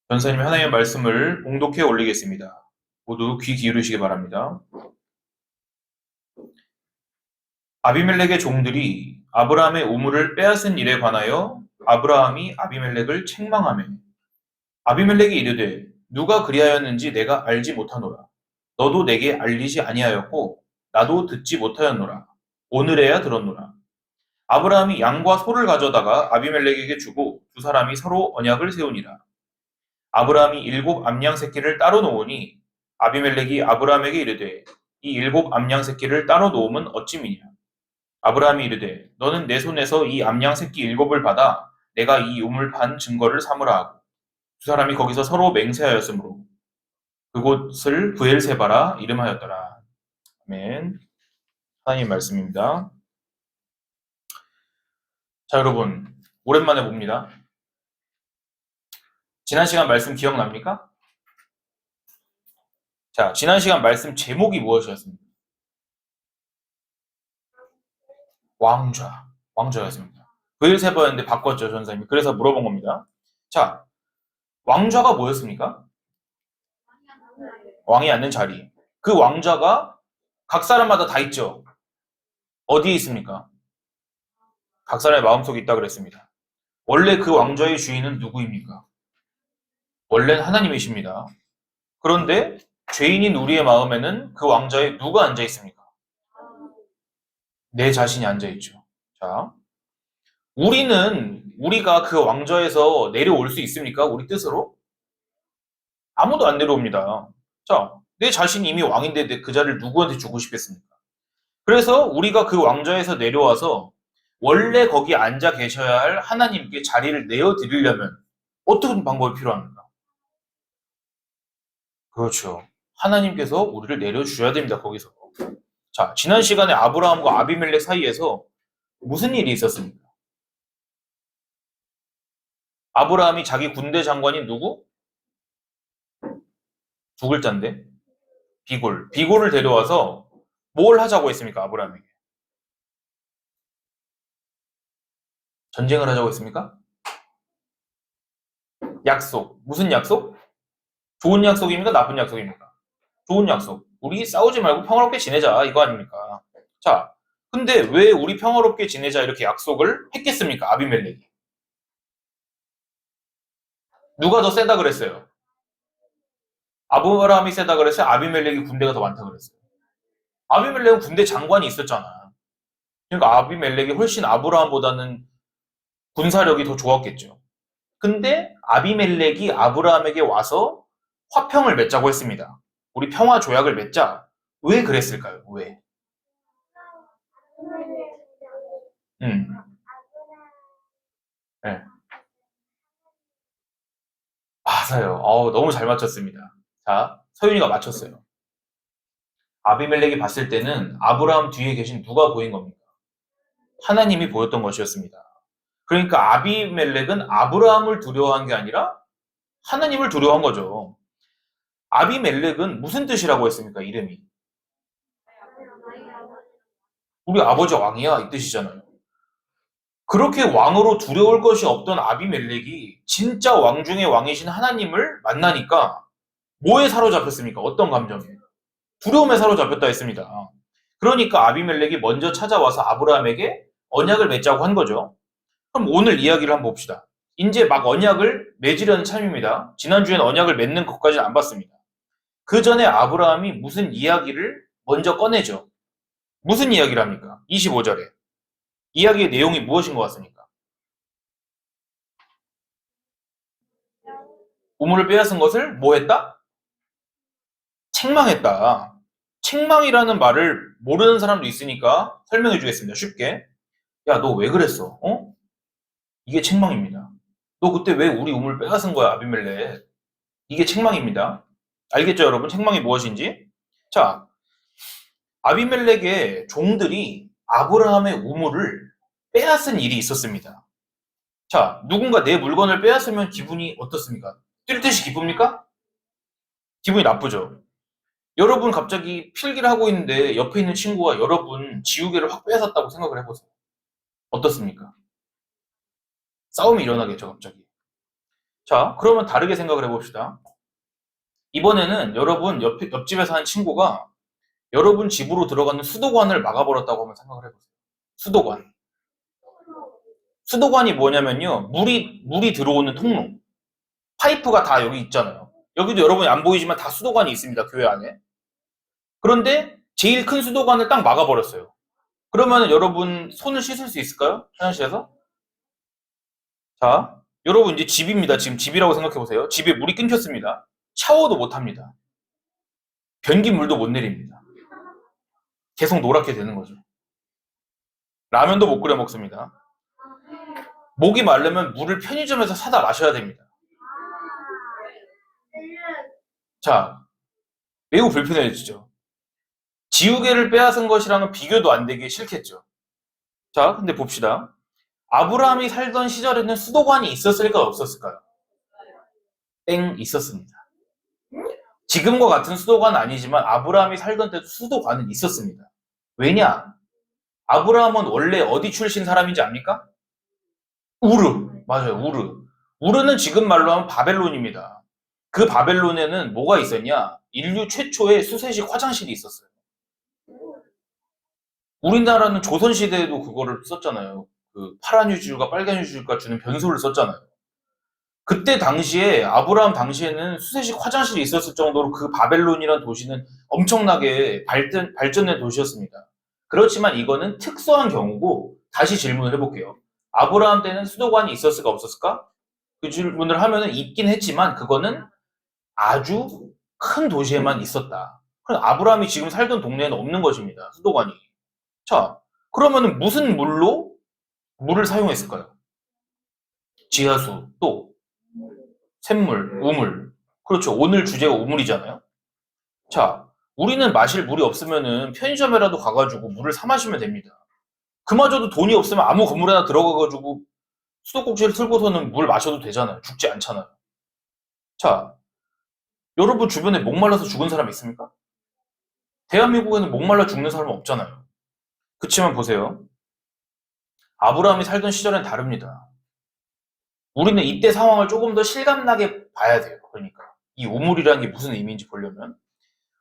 전사님 하나님의 말씀을 봉독해 올리겠습니다. 모두 귀 기울이시기 바랍니다. 아비멜렉의 종들이 아브라함의 우물을 빼앗은 일에 관하여 아브라함이 아비멜렉을 책망하며 아비멜렉이 이르되 누가 그리하였는지 내가 알지 못하노라. 너도 내게 알리지 아니하였고 나도 듣지 못하였노라. 오늘에야 들었노라. 아브라함이 양과 소를 가져다가 아비멜렉에게 주고 두 사람이 서로 언약을 세우니라. 아브라함이 일곱 암양 새끼를 따로 놓으니 아비멜렉이 아브라함에게 이르되 이 일곱 암양 새끼를 따로 놓음은 어찌미냐. 아브라함이 이르되 너는 내 손에서 이 암양 새끼 일곱을 받아 내가 이 우물 판 증거를 삼으라 하고 두 사람이 거기서 서로 맹세하였으므로 그곳을 브엘세바라 이름하였더라. 아멘. 하나님 말씀입니다. 자, 여러분 오랜만에 봅니다. 지난 시간 말씀 기억납니까? 자, 지난 시간 말씀 제목이 무엇이었습니까? 왕좌였습니다. 브엘세바였는데 바꿨죠, 전사님이. 그래서 물어본 겁니다. 자, 왕좌가 뭐였습니까? 왕이 앉는 자리. 그 왕좌가 각 사람마다 다 있죠. 어디에 있습니까? 각 사람의 마음속에 있다 그랬습니다. 원래 그 왕좌의 주인은 누구입니까? 원래는 하나님이십니다. 그런데 죄인인 우리의 마음에는 그 왕좌에 누가 앉아 있습니까? 내 자신이 앉아 있죠. 자, 우리가 그 왕좌에서 내려올 수 있습니까? 우리 뜻으로? 아무도 안 내려옵니다. 자, 내 자신이 이미 왕인데 그 자리를 누구한테 주고 싶겠습니까? 그래서 우리가 그 왕좌에서 내려와서 원래 거기 앉아 계셔야 할 하나님께 자리를 내어드리려면 어떤 방법이 필요합니까? 그렇죠. 하나님께서 우리를 내려주셔야 됩니다, 거기서. 자, 지난 시간에 아브라함과 아비멜렉 사이에서 무슨 일이 있었습니까? 아브라함이 자기 군대 장관인 누구? 두 글자인데. 비골. 비골을 데려와서 뭘 하자고 했습니까, 아브라함에게? 전쟁을 하자고 했습니까? 약속. 무슨 약속? 좋은 약속입니까? 나쁜 약속입니까? 좋은 약속. 우리 싸우지 말고 평화롭게 지내자. 이거 아닙니까? 자, 근데 왜 우리 평화롭게 지내자 이렇게 약속을 했겠습니까? 아비멜렉이. 누가 더 세다 그랬어요? 아브라함이 세다 그랬어요? 아비멜렉이 군대가 더 많다 그랬어요? 아비멜렉은 군대 장관이 있었잖아. 그러니까 아비멜렉이 훨씬 아브라함보다는 군사력이 더 좋았겠죠. 근데 아비멜렉이 아브라함에게 와서 화평을 맺자고 했습니다. 우리 평화 조약을 맺자. 왜 그랬을까요? 왜? 음, 네. 맞아요. 너무 잘 맞췄습니다. 자, 서윤이가 맞췄어요. 아비멜렉이 봤을 때는 아브라함 뒤에 계신 누가 보인 겁니까? 하나님이 보였던 것이었습니다. 그러니까 아비멜렉은 아브라함을 두려워한 게 아니라 하나님을 두려워한 거죠. 아비멜렉은 무슨 뜻이라고 했습니까? 이름이. 우리 아버지 왕이야 이 뜻이잖아요. 그렇게 왕으로 두려울 것이 없던 아비멜렉이 진짜 왕 중의 왕이신 하나님을 만나니까 뭐에 사로잡혔습니까? 어떤 감정에? 두려움에 사로잡혔다 했습니다. 그러니까 아비멜렉이 먼저 찾아와서 아브라함에게 언약을 맺자고 한 거죠. 그럼 오늘 이야기를 한번 봅시다. 이제 막 언약을 맺으려는 참입니다. 지난주에는 언약을 맺는 것까지는 안 봤습니다. 그 전에 아브라함이 무슨 이야기를 먼저 꺼내죠. 무슨 이야기를 합니까? 25절에. 이야기의 내용이 무엇인 것 같습니까? 우물을 빼앗은 것을 뭐 했다? 책망했다. 책망이라는 말을 모르는 사람도 있으니까 설명해 주겠습니다. 쉽게. 야, 너 왜 그랬어? 어? 이게 책망입니다. 너 그때 왜 우리 우물 빼앗은 거야, 아비멜렉? 이게 책망입니다. 알겠죠, 여러분? 책망이 무엇인지? 자, 아비멜렉의 종들이 아브라함의 우물을 빼앗은 일이 있었습니다. 자, 누군가 내 물건을 빼앗으면 기분이 어떻습니까? 뛸 듯이 기쁩니까? 기분이 나쁘죠. 여러분 갑자기 필기를 하고 있는데 옆에 있는 친구가 여러분 지우개를 확 빼앗았다고 생각을 해보세요. 어떻습니까? 싸움이 일어나겠죠, 갑자기. 자, 그러면 다르게 생각을 해봅시다. 이번에는 여러분 옆집에 사는 친구가 여러분 집으로 들어가는 수도관을 막아버렸다고 한번 생각을 해보세요. 수도관. 수도관이 뭐냐면요. 물이 들어오는 통로. 파이프가 다 여기 있잖아요. 여기도 여러분이 안 보이지만 다 수도관이 있습니다. 교회 안에. 그런데 제일 큰 수도관을 딱 막아버렸어요. 그러면 여러분 손을 씻을 수 있을까요? 화장실에서? 자, 여러분 이제 집입니다. 지금 집이라고 생각해보세요. 집에 물이 끊겼습니다. 샤워도 못합니다. 변기물도 못 내립니다. 계속 노랗게 되는 거죠. 라면도 못 끓여 먹습니다. 목이 마르면 물을 편의점에서 사다 마셔야 됩니다. 자, 매우 불편해지죠. 지우개를 빼앗은 것이랑은 비교도 안 되기 싫겠죠. 자, 근데 봅시다. 아브라함이 살던 시절에는 수도관이 있었을까요? 없었을까요? 땡, 있었습니다. 지금과 같은 수도관은 아니지만 아브라함이 살던 때도 수도관은 있었습니다. 왜냐? 아브라함은 원래 어디 출신 사람인지 압니까? 우르. 맞아요, 우르. 우르는 지금 말로 하면 바벨론입니다. 그 바벨론에는 뭐가 있었냐? 인류 최초의 수세식 화장실이 있었어요. 우리나라는 조선시대에도 그거를 썼잖아요. 그 파란 유주가 빨간 유주가 주는 변소를 썼잖아요. 그때 당시에 아브라함 당시에는 수세식 화장실이 있었을 정도로 그 바벨론이라는 도시는 엄청나게 발전된 도시였습니다. 그렇지만 이거는 특수한 경우고 다시 질문을 해볼게요. 아브라함 때는 수도관이 있었을까 없었을까? 그 질문을 하면은 있긴 했지만 그거는 아주 큰 도시에만 있었다. 그럼 아브라함이 지금 살던 동네에는 없는 것입니다. 수도관이. 자, 그러면은 무슨 물로 물을 사용했을까요? 지하수, 또 샘물, 우물. 그렇죠. 오늘 주제가 우물이잖아요. 자, 우리는 마실 물이 없으면은 편의점에라도 가가지고 물을 사 마시면 됩니다. 그마저도 돈이 없으면 아무 건물 하나 들어가가지고 수도꼭지를 틀고서는 물 마셔도 되잖아요. 죽지 않잖아요. 자, 여러분 주변에 목말라서 죽은 사람 있습니까? 대한민국에는 목말라 죽는 사람은 없잖아요. 그치만 보세요. 아브라함이 살던 시절엔 다릅니다. 우리는 이때 상황을 조금 더 실감나게 봐야 돼요. 그러니까 이 우물이라는 게 무슨 의미인지 보려면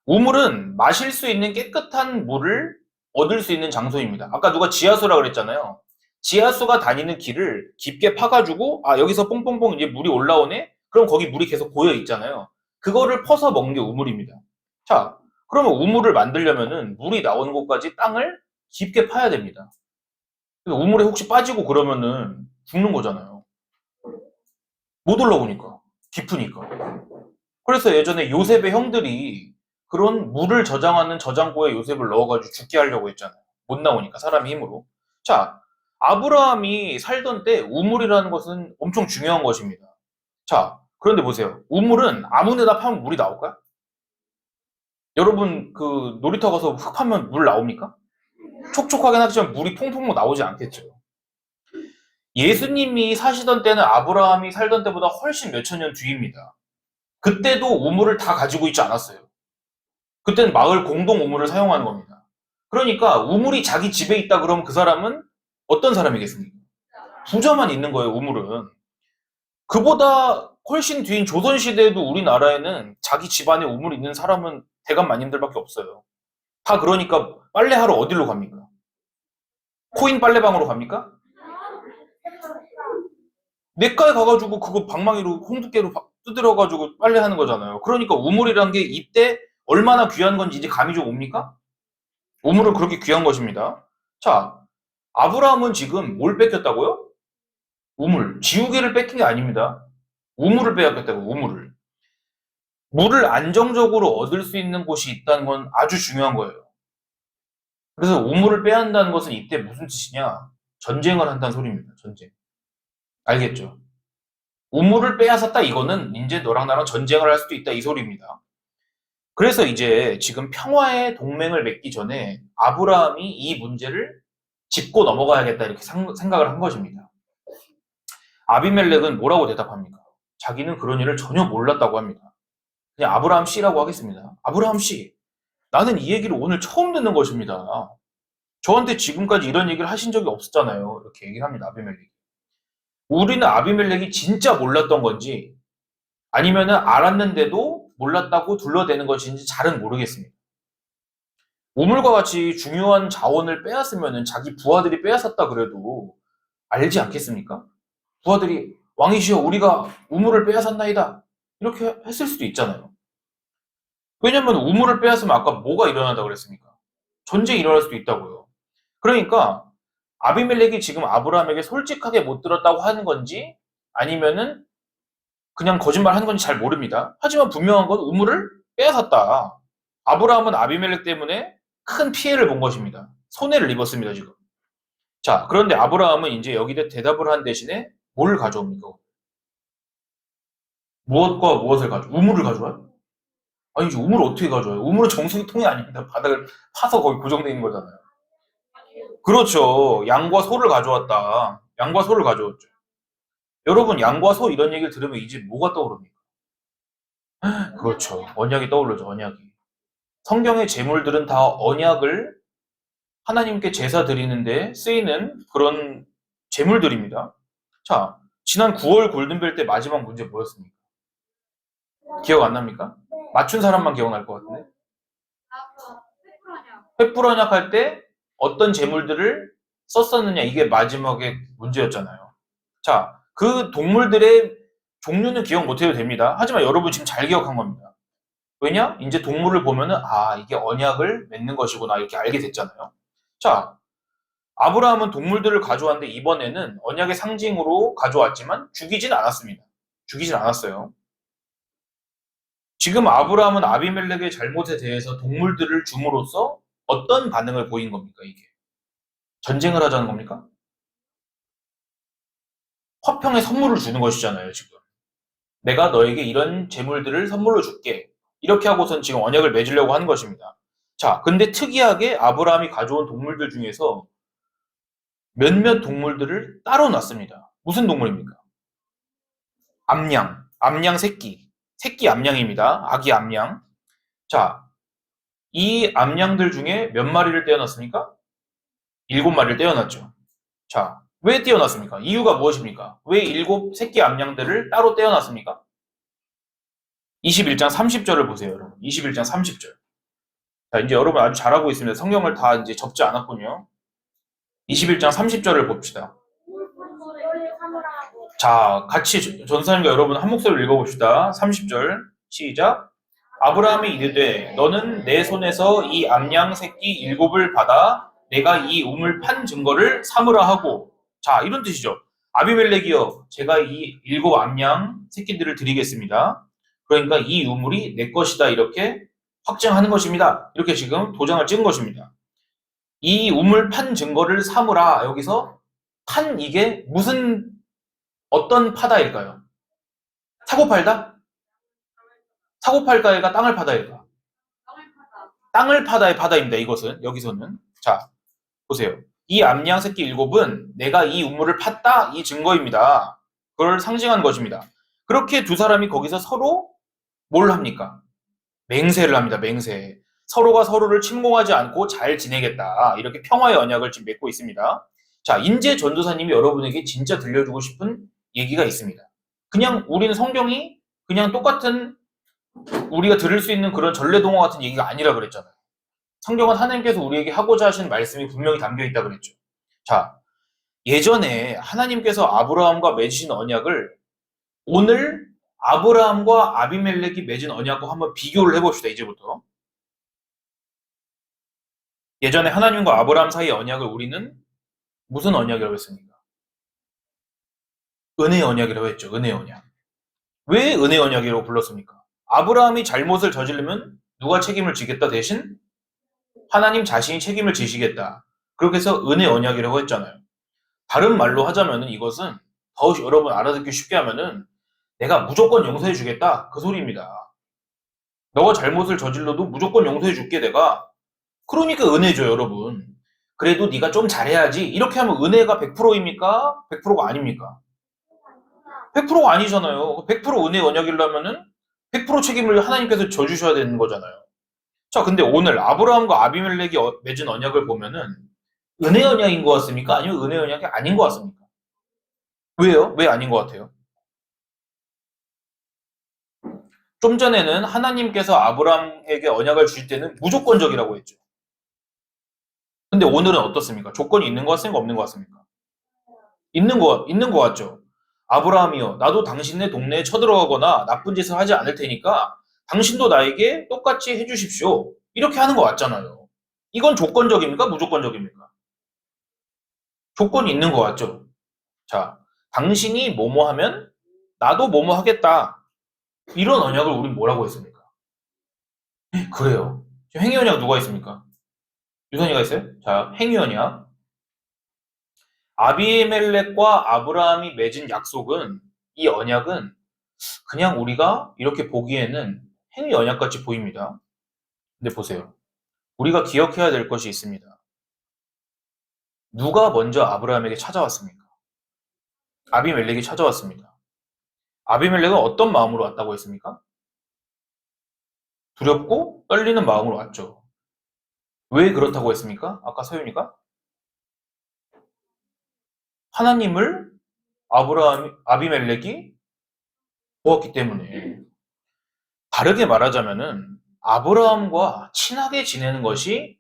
우물은 마실 수 있는 깨끗한 물을 얻을 수 있는 장소입니다. 아까 누가 지하수라 그랬잖아요. 지하수가 다니는 길을 깊게 파가지고 아 여기서 뽕뽕뽕 이제 물이 올라오네? 그럼 거기 물이 계속 고여 있잖아요. 그거를 퍼서 먹는 게 우물입니다. 자, 그러면 우물을 만들려면은 물이 나오는 곳까지 땅을 깊게 파야 됩니다. 우물에 혹시 빠지고 그러면은 죽는 거잖아요. 못 올라오니까. 깊으니까. 그래서 예전에 요셉의 형들이 그런 물을 저장하는 저장고에 요셉을 넣어가지고 죽게 하려고 했잖아요. 못 나오니까 사람의 힘으로. 자, 아브라함이 살던 때 우물이라는 것은 엄청 중요한 것입니다. 자, 그런데 보세요. 우물은 아무 데나 파면 물이 나올까요? 여러분 그 놀이터 가서 흙 파면 물 나옵니까? 촉촉하긴 하지만 물이 퐁퐁 나오지 않겠죠. 예수님이 사시던 때는 아브라함이 살던 때보다 훨씬 몇천 년 뒤입니다. 그때도 우물을 다 가지고 있지 않았어요. 그때는 마을 공동 우물을 사용하는 겁니다. 그러니까 우물이 자기 집에 있다 그러면 그 사람은 어떤 사람이겠습니까? 부자만 있는 거예요, 우물은. 그보다 훨씬 뒤인 조선시대에도 우리나라에는 자기 집안에 우물 있는 사람은 대감 마님들밖에 없어요. 다 그러니까 빨래하러 어디로 갑니까? 코인 빨래방으로 갑니까? 냇가에 가가지고 그거 방망이로 홍두깨로 두드려가지고 빨래하는 거잖아요. 그러니까 우물이란 게 이때 얼마나 귀한 건지 이제 감이 좀 옵니까? 우물은 그렇게 귀한 것입니다. 자, 아브라함은 지금 뭘 뺏겼다고요? 우물. 지우개를 뺏긴 게 아닙니다. 우물을 빼앗겼다고, 우물을. 물을 안정적으로 얻을 수 있는 곳이 있다는 건 아주 중요한 거예요. 그래서 우물을 빼앗는다는 것은 이때 무슨 뜻이냐? 전쟁을 한다는 소리입니다. 전쟁. 알겠죠? 우물을 빼앗았다 이거는 이제 너랑 나랑 전쟁을 할 수도 있다 이 소리입니다. 그래서 이제 지금 평화의 동맹을 맺기 전에 아브라함이 이 문제를 짚고 넘어가야겠다 이렇게 생각을 한 것입니다. 아비멜렉은 뭐라고 대답합니까? 자기는 그런 일을 전혀 몰랐다고 합니다. 그냥 아브라함 씨라고 하겠습니다. 아브라함 씨, 나는 이 얘기를 오늘 처음 듣는 것입니다. 저한테 지금까지 이런 얘기를 하신 적이 없었잖아요. 이렇게 얘기를 합니다. 아비멜렉이. 우리는 아비멜렉이 진짜 몰랐던 건지 아니면은 알았는데도 몰랐다고 둘러대는 것인지 잘은 모르겠습니다. 우물과 같이 중요한 자원을 빼앗으면은 자기 부하들이 빼앗았다 그래도 알지 않겠습니까? 부하들이 왕이시여 우리가 우물을 빼앗았나이다 이렇게 했을 수도 있잖아요. 왜냐면 우물을 빼앗으면 아까 뭐가 일어난다고 그랬습니까? 전쟁이 일어날 수도 있다고요. 그러니까 아비멜렉이 지금 아브라함에게 솔직하게 못 들었다고 하는 건지 아니면은 그냥 거짓말 하는 건지 잘 모릅니다. 하지만 분명한 건 우물을 빼앗았다. 아브라함은 아비멜렉 때문에 큰 피해를 본 것입니다. 손해를 입었습니다, 지금. 자, 그런데 아브라함은 이제 여기에 대답을 한 대신에 뭘 가져옵니까? 무엇과 무엇을 우물을 가져와요? 아니지, 우물을 어떻게 가져와요? 우물은 정수기통이 아닙니다. 바닥을 파서 거기 고정되어 있는 거잖아요. 그렇죠. 양과 소를 가져왔다. 양과 소를 가져왔죠. 여러분, 양과 소 이런 얘기를 들으면 이제 뭐가 떠오릅니까? 그렇죠. 언약이 떠오르죠, 언약이. 성경의 제물들은 다 언약을 하나님께 제사 드리는데 쓰이는 그런 제물들입니다. 자, 지난 9월 골든벨 때 마지막 문제 뭐였습니까? 기억 안 납니까? 맞춘 사람만 기억날 것 같은데. 횃불 언약 할 때 어떤 제물들을 썼었느냐 이게 마지막의 문제였잖아요. 자, 그 동물들의 종류는 기억 못해도 됩니다. 하지만 여러분 지금 잘 기억한 겁니다. 왜냐? 이제 동물을 보면은 아 이게 언약을 맺는 것이구나 이렇게 알게 됐잖아요. 자, 아브라함은 동물들을 가져왔는데 이번에는 언약의 상징으로 가져왔지만 죽이진 않았습니다. 죽이진 않았어요. 지금 아브라함은 아비멜렉의 잘못에 대해서 동물들을 줌으로써 어떤 반응을 보인 겁니까, 이게? 전쟁을 하자는 겁니까? 화평의 선물을 주는 것이잖아요, 지금. 내가 너에게 이런 재물들을 선물로 줄게. 이렇게 하고선 지금 언약을 맺으려고 하는 것입니다. 자, 근데 특이하게 아브라함이 가져온 동물들 중에서 몇몇 동물들을 따로 놨습니다. 무슨 동물입니까? 암양. 암양 새끼. 새끼 암양입니다. 아기 암양. 자, 이 암양들 중에 몇 마리를 떼어놨습니까? 7마리를 떼어놨죠. 자, 왜 떼어놨습니까? 이유가 무엇입니까? 왜 7새끼 암양들을 따로 떼어놨습니까? 21장 30절을 보세요, 여러분. 21장 30절. 자, 이제 여러분 아주 잘하고 있습니다. 성경을 다 이제 접지 않았군요. 21장 30절을 봅시다. 자, 같이 전사님과 여러분 한 목소리로 읽어봅시다. 30절 시작. 아브라함이 이르되 너는 내 손에서 이 암양 새끼 7을 받아 내가 이 우물 판 증거를 삼으라 하고. 자, 이런 뜻이죠. 아비멜렉이여 제가 이 7 암양 새끼들을 드리겠습니다. 그러니까 이 우물이 내 것이다 이렇게 확증하는 것입니다. 이렇게 지금 도장을 찍은 것입니다. 이 우물 판 증거를 삼으라. 여기서 판 이게 무슨 어떤 파다일까요? 사고 팔다? 사고 팔다일까 땅을 파다일까? 땅을 파다의 파다입니다. 이것은 여기서는 자 보세요. 이 암양 새끼 7은 내가 이 우물을 팠다 이 증거입니다. 그걸 상징하는 것입니다. 그렇게 두 사람이 거기서 서로 뭘 합니까? 맹세를 합니다. 맹세. 서로가 서로를 침공하지 않고 잘 지내겠다. 이렇게 평화의 언약을 지금 맺고 있습니다. 자, 인재 전도사님이 여러분에게 진짜 들려주고 싶은 얘기가 있습니다. 그냥 우리는 성경이 그냥 똑같은 우리가 들을 수 있는 그런 전래동화 같은 얘기가 아니라 그랬잖아요. 성경은 하나님께서 우리에게 하고자 하신 말씀이 분명히 담겨 있다 그랬죠. 자, 예전에 하나님께서 아브라함과 맺으신 언약을 오늘 아브라함과 아비멜렉이 맺은 언약과 한번 비교를 해봅시다. 이제부터. 예전에 하나님과 아브라함 사이의 언약을 우리는 무슨 언약이라고 했습니까? 은혜의 언약이라고 했죠. 은혜의 언약. 왜 은혜의 언약이라고 불렀습니까? 아브라함이 잘못을 저지르면 누가 책임을 지겠다 대신 하나님 자신이 책임을 지시겠다. 그렇게 해서 은혜의 언약이라고 했잖아요. 다른 말로 하자면은 이것은 더 여러분 알아듣기 쉽게 하면은 내가 무조건 용서해 주겠다. 그 소리입니다. 너가 잘못을 저질러도 무조건 용서해 줄게 내가. 그러니까 은혜죠, 여러분. 그래도 네가 좀 잘해야지. 이렇게 하면 은혜가 100%입니까? 100%가 아닙니까? 100%가 아니잖아요. 100% 은혜 언약이려면은 100% 책임을 하나님께서 져주셔야 되는 거잖아요. 자, 근데 오늘 아브라함과 아비멜렉이 맺은 언약을 보면은 은혜 언약인 것 같습니까? 아니면 은혜 언약이 아닌 것 같습니까? 왜요? 왜 아닌 것 같아요? 좀 전에는 하나님께서 아브라함에게 언약을 주실 때는 무조건적이라고 했죠. 근데 오늘은 어떻습니까? 조건이 있는 것 같습니까? 없는 것 같습니까? 있는 것 같죠? 아브라함이요, 나도 당신네 동네에 쳐들어가거나 나쁜 짓을 하지 않을 테니까 당신도 나에게 똑같이 해주십시오. 이렇게 하는 것 같잖아요. 이건 조건적입니까? 무조건적입니까? 조건이 있는 것 같죠? 자, 당신이 뭐뭐 하면 나도 뭐뭐 하겠다. 이런 언약을 우린 뭐라고 했습니까? 그래요. 지금 행위 언약 누가 있습니까? 유선이가 있어요? 자, 행위 언약. 아비멜렉과 아브라함이 맺은 약속은, 이 언약은 그냥 우리가 이렇게 보기에는 행위 언약같이 보입니다. 근데 보세요. 우리가 기억해야 될 것이 있습니다. 누가 먼저 아브라함에게 찾아왔습니까? 아비멜렉이 찾아왔습니다. 아비멜렉은 어떤 마음으로 왔다고 했습니까? 두렵고 떨리는 마음으로 왔죠. 왜 그렇다고 했습니까? 아까 서윤이가 하나님을 아비멜렉이 보았기 때문에. 다르게 말하자면은 아브라함과 친하게 지내는 것이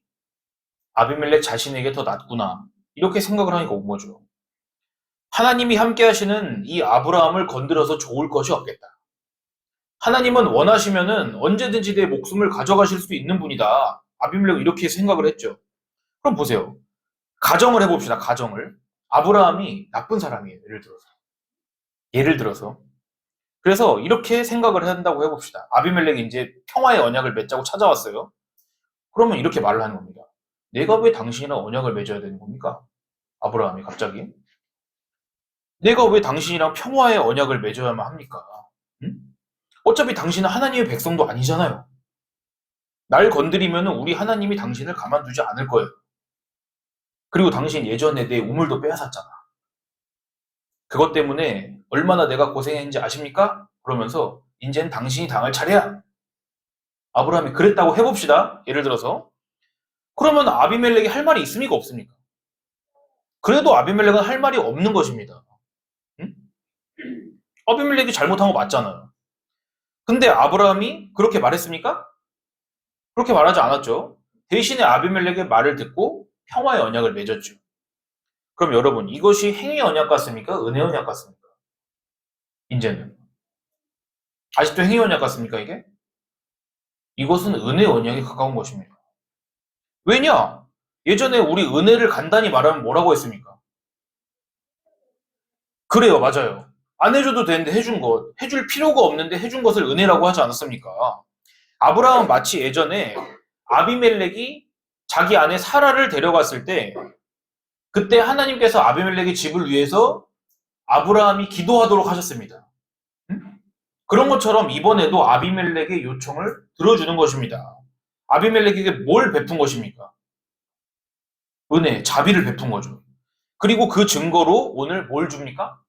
아비멜렉 자신에게 더 낫구나. 이렇게 생각을 하니까 온 거죠. 하나님이 함께 하시는 이 아브라함을 건드려서 좋을 것이 없겠다. 하나님은 원하시면은 언제든지 내 목숨을 가져가실 수 있는 분이다. 아비멜렉은 이렇게 생각을 했죠. 그럼 보세요. 가정을 해봅시다. 가정을. 아브라함이 나쁜 사람이에요. 예를 들어서. 그래서 이렇게 생각을 한다고 해봅시다. 아비멜렉이 이제 평화의 언약을 맺자고 찾아왔어요. 그러면 이렇게 말을 하는 겁니다. 내가 왜 당신이랑 언약을 맺어야 되는 겁니까? 아브라함이 갑자기. 내가 왜 당신이랑 평화의 언약을 맺어야만 합니까? 응? 어차피 당신은 하나님의 백성도 아니잖아요. 날 건드리면 우리 하나님이 당신을 가만두지 않을 거예요. 그리고 당신 예전에 내 우물도 빼앗았잖아. 그것 때문에 얼마나 내가 고생했는지 아십니까? 그러면서 이제는 당신이 당할 차례야. 아브라함이 그랬다고 해봅시다. 예를 들어서. 그러면 아비멜렉이 할 말이 있습니까? 없습니까? 그래도 아비멜렉은 할 말이 없는 것입니다. 응? 아비멜렉이 잘못한 거 맞잖아요. 근데 아브라함이 그렇게 말했습니까? 그렇게 말하지 않았죠. 대신에 아비멜렉의 말을 듣고 평화의 언약을 맺었죠. 그럼 여러분, 이것이 행위 언약 같습니까? 은혜 언약 같습니까? 이제는. 아직도 행위 언약 같습니까, 이게? 이것은 은혜 언약에 가까운 것입니다. 왜냐? 예전에 우리 은혜를 간단히 말하면 뭐라고 했습니까? 그래요, 맞아요. 안 해줘도 되는데 해준 것, 해줄 필요가 없는데 해준 것을 은혜라고 하지 않았습니까? 아브라함은 마치 예전에 아비멜렉이 자기 아내 사라를 데려갔을 때, 그때 하나님께서 아비멜렉의 집을 위해서 아브라함이 기도하도록 하셨습니다. 응? 그런 것처럼 이번에도 아비멜렉의 요청을 들어주는 것입니다. 아비멜렉에게 뭘 베푼 것입니까? 은혜, 자비를 베푼 거죠. 그리고 그 증거로 오늘 뭘 줍니까?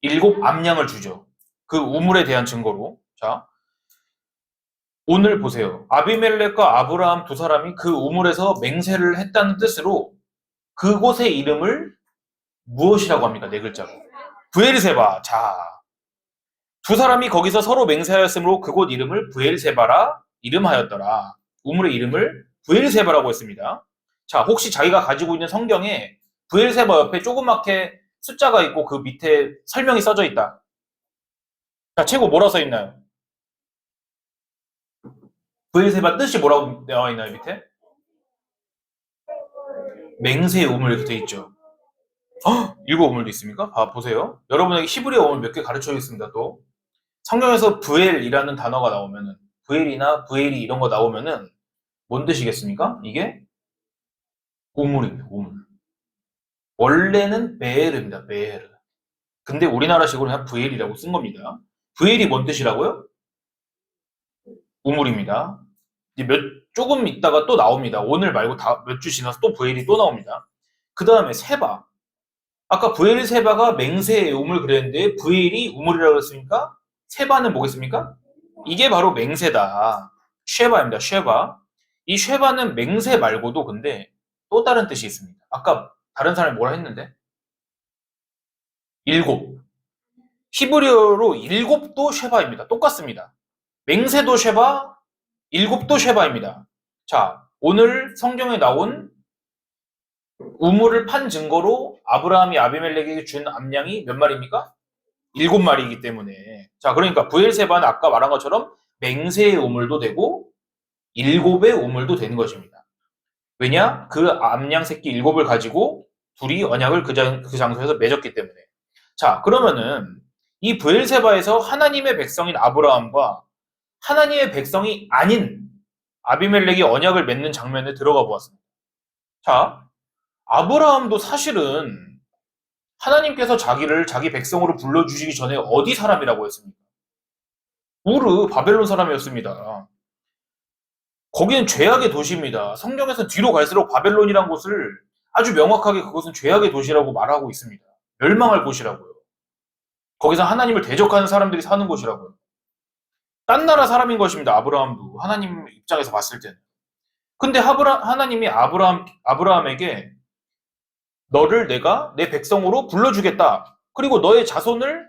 7 암양을 주죠. 그 우물에 대한 증거로. 자, 오늘 보세요. 아비멜렉과 아브라함 두 사람이 그 우물에서 맹세를 했다는 뜻으로 그곳의 이름을 무엇이라고 합니까? 4글자로. 브엘세바. 자, 두 사람이 거기서 서로 맹세하였으므로 그곳 이름을 브엘세바라 이름하였더라. 우물의 이름을 브엘세바라고 했습니다. 자, 혹시 자기가 가지고 있는 성경에 브엘세바 옆에 조그맣게 숫자가 있고 그 밑에 설명이 써져 있다. 자, 최고 뭐라 써 있나요? 브엘세바 뜻이 뭐라고 나와 있나요, 밑에? 맹세의 우물 이렇게 돼 있죠. 7 우물도 있습니까? 보세요. 여러분에게 히브리어 우물 몇 개 가르쳐 주겠습니다, 또. 성경에서 브엘이라는 단어가 나오면은, 브엘이나 브엘이 이런 거 나오면은, 뭔 뜻이겠습니까? 이게 우물입니다, 우물. 원래는 베에르입니다, 베에르. 근데 우리나라식으로 그냥 브엘이라고 쓴 겁니다. 브엘이 뭔 뜻이라고요? 우물입니다. 이제 조금 있다가 또 나옵니다. 오늘 말고 몇 주 지나서 또 브엘이 또 나옵니다. 그 다음에 세바. 아까 브엘 세바가 맹세의 우물 그랬는데 브엘이 우물이라고 했으니까 세바는 뭐겠습니까? 이게 바로 맹세다. 쉐바입니다. 쉐바. 이 쉐바는 맹세 말고도 근데 또 다른 뜻이 있습니다. 아까 다른 사람이 뭐라 했는데? 7. 히브리어로 일곱도 쉐바입니다. 똑같습니다. 맹세도 쉐바, 일곱도 쉐바입니다. 자, 오늘 성경에 나온 우물을 판 증거로 아브라함이 아비멜렉에게 준 암양이 몇 마리입니까? 7마리이기 때문에. 자, 그러니까 브엘세바는 아까 말한 것처럼 맹세의 우물도 되고 일곱의 우물도 되는 것입니다. 왜냐? 그 암양 새끼 7을 가지고 둘이 언약을 그 장소에서 맺었기 때문에. 자, 그러면은 이 브엘세바에서 하나님의 백성인 아브라함과 하나님의 백성이 아닌 아비멜렉이 언약을 맺는 장면에 들어가 보았습니다. 자, 아브라함도 사실은 하나님께서 자기를 자기 백성으로 불러주시기 전에 어디 사람이라고 했습니까? 우르, 바벨론 사람이었습니다. 거기는 죄악의 도시입니다. 성경에서는 뒤로 갈수록 바벨론이란 곳을 아주 명확하게 그것은 죄악의 도시라고 말하고 있습니다. 멸망할 곳이라고요. 거기서 하나님을 대적하는 사람들이 사는 곳이라고요. 딴 나라 사람인 것입니다. 아브라함도 하나님 입장에서 봤을 때는. 근데 하나님이 아브라함에게 너를 내가 내 백성으로 불러주겠다. 그리고 너의 자손을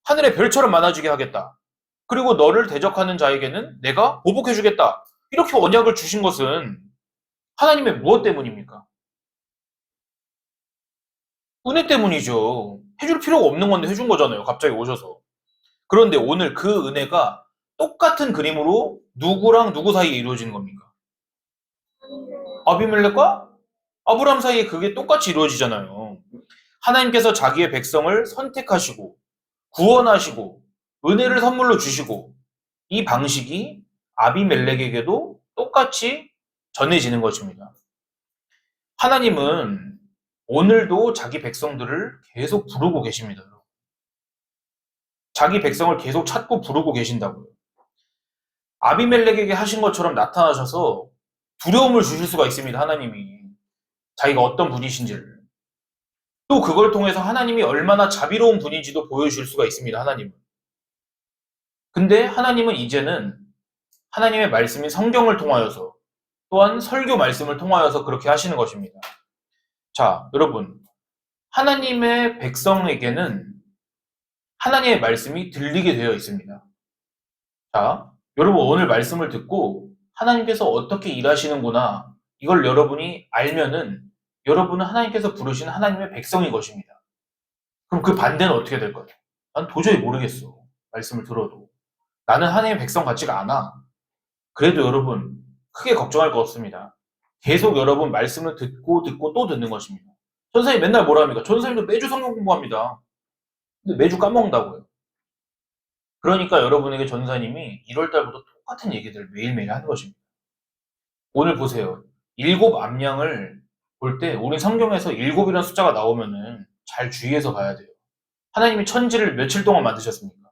하늘의 별처럼 많아지게 하겠다. 그리고 너를 대적하는 자에게는 내가 보복해주겠다. 이렇게 언약을 주신 것은 하나님의 무엇 때문입니까? 은혜 때문이죠. 해줄 필요가 없는 건데 해준 거잖아요. 갑자기 오셔서. 그런데 오늘 그 은혜가 똑같은 그림으로 누구랑 누구 사이에 이루어지는 겁니까? 아비멜렉과 아브라함 사이에 그게 똑같이 이루어지잖아요. 하나님께서 자기의 백성을 선택하시고 구원하시고 은혜를 선물로 주시고 이 방식이 아비멜렉에게도 똑같이 전해지는 것입니다. 하나님은 오늘도 자기 백성들을 계속 부르고 계십니다. 자기 백성을 계속 찾고 부르고 계신다고요. 아비멜렉에게 하신 것처럼 나타나셔서 두려움을 주실 수가 있습니다. 하나님이 자기가 어떤 분이신지를. 또 그걸 통해서 하나님이 얼마나 자비로운 분인지도 보여주실 수가 있습니다. 하나님은. 근데 하나님은 이제는 하나님의 말씀인 성경을 통하여서 또한 설교 말씀을 통하여서 그렇게 하시는 것입니다. 자, 여러분. 하나님의 백성에게는 하나님의 말씀이 들리게 되어 있습니다. 자, 여러분 오늘 말씀을 듣고 하나님께서 어떻게 일하시는구나 이걸 여러분이 알면은 여러분은 하나님께서 부르신 하나님의 백성인 것입니다. 그럼 그 반대는 어떻게 될 거예요? 난 도저히 모르겠어. 말씀을 들어도. 나는 하나님의 백성 같지가 않아. 그래도 여러분 크게 걱정할 거 없습니다. 계속 여러분 말씀을 듣고 또 듣는 것입니다. 전사님 맨날 뭐라 합니까? 전사님도 매주 성경 공부합니다. 근데 매주 까먹는다고요. 그러니까 여러분에게 전사님이 1월달부터 똑같은 얘기들을 매일매일 하는 것입니다. 오늘 보세요. 7 암양을 볼 때 우리 성경에서 7이라는 숫자가 나오면은 잘 주의해서 봐야 돼요. 하나님이 천지를 며칠 동안 만드셨습니까?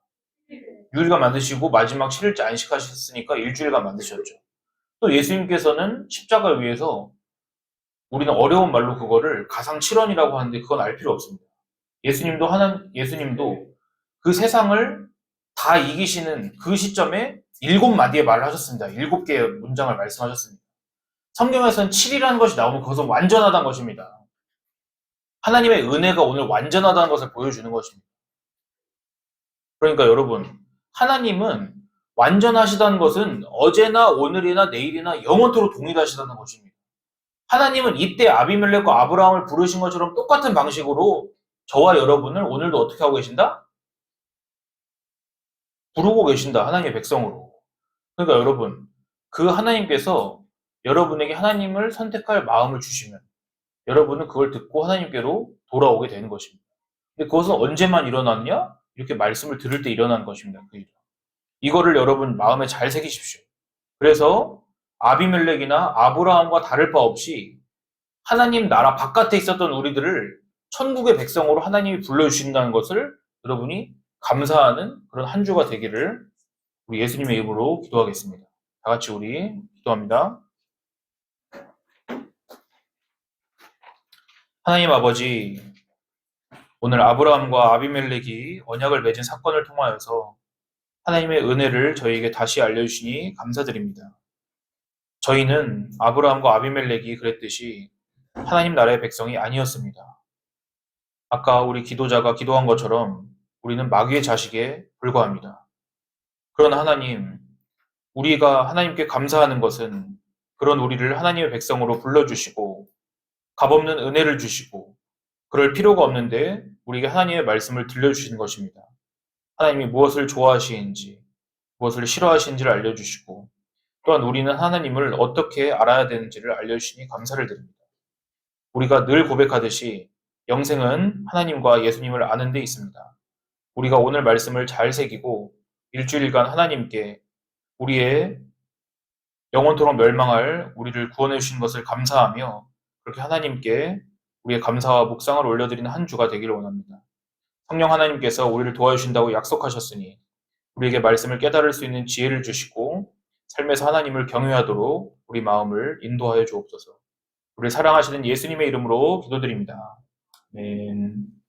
6일간 만드시고 마지막 7일째 안식하셨으니까 일주일간 만드셨죠. 또 예수님께서는 십자가 위에서 우리는 어려운 말로 그거를 가상칠언이라고 하는데 그건 알 필요 없습니다. 예수님도 그 세상을 다 이기시는 그 시점에 7마디의 말을 하셨습니다. 7개의 문장을 말씀하셨습니다. 성경에서는 7이라는 것이 나오면 그것은 완전하다는 것입니다. 하나님의 은혜가 오늘 완전하다는 것을 보여주는 것입니다. 그러니까 여러분, 하나님은 완전하시다는 것은 어제나 오늘이나 내일이나 영원토록 동일하시다는 것입니다. 하나님은 이때 아비멜렉과 아브라함을 부르신 것처럼 똑같은 방식으로 저와 여러분을 오늘도 어떻게 하고 계신다? 부르고 계신다. 하나님의 백성으로. 그러니까 여러분, 그 하나님께서 여러분에게 하나님을 선택할 마음을 주시면 여러분은 그걸 듣고 하나님께로 돌아오게 되는 것입니다. 근데 그것은 언제만 일어나느냐? 이렇게 말씀을 들을 때 일어나는 것입니다. 그 일. 이거를 여러분 마음에 잘 새기십시오. 그래서 아비멜렉이나 아브라함과 다를 바 없이 하나님 나라 바깥에 있었던 우리들을 천국의 백성으로 하나님이 불러주신다는 것을 여러분이 감사하는 그런 한 주가 되기를 우리 예수님의 이름으로 기도하겠습니다. 다 같이 우리 기도합니다. 하나님 아버지, 오늘 아브라함과 아비멜렉이 언약을 맺은 사건을 통하여서 하나님의 은혜를 저희에게 다시 알려주시니 감사드립니다. 저희는 아브라함과 아비멜렉이 그랬듯이 하나님 나라의 백성이 아니었습니다. 아까 우리 기도자가 기도한 것처럼 우리는 마귀의 자식에 불과합니다. 그러나 하나님, 우리가 하나님께 감사하는 것은 그런 우리를 하나님의 백성으로 불러주시고 값없는 은혜를 주시고 그럴 필요가 없는데 우리에게 하나님의 말씀을 들려주시는 것입니다. 하나님이 무엇을 좋아하시는지, 무엇을 싫어하시는지를 알려주시고 또한 우리는 하나님을 어떻게 알아야 되는지를 알려주시니 감사를 드립니다. 우리가 늘 고백하듯이 영생은 하나님과 예수님을 아는 데 있습니다. 우리가 오늘 말씀을 잘 새기고 일주일간 하나님께 우리의 영원토록 멸망할 우리를 구원해 주신 것을 감사하며 그렇게 하나님께 우리의 감사와 묵상을 올려드리는 한 주가 되기를 원합니다. 성령 하나님께서 우리를 도와주신다고 약속하셨으니 우리에게 말씀을 깨달을 수 있는 지혜를 주시고 삶에서 하나님을 경외하도록 우리 마음을 인도하여 주옵소서. 우리를 사랑하시는 예수님의 이름으로 기도드립니다. 아멘.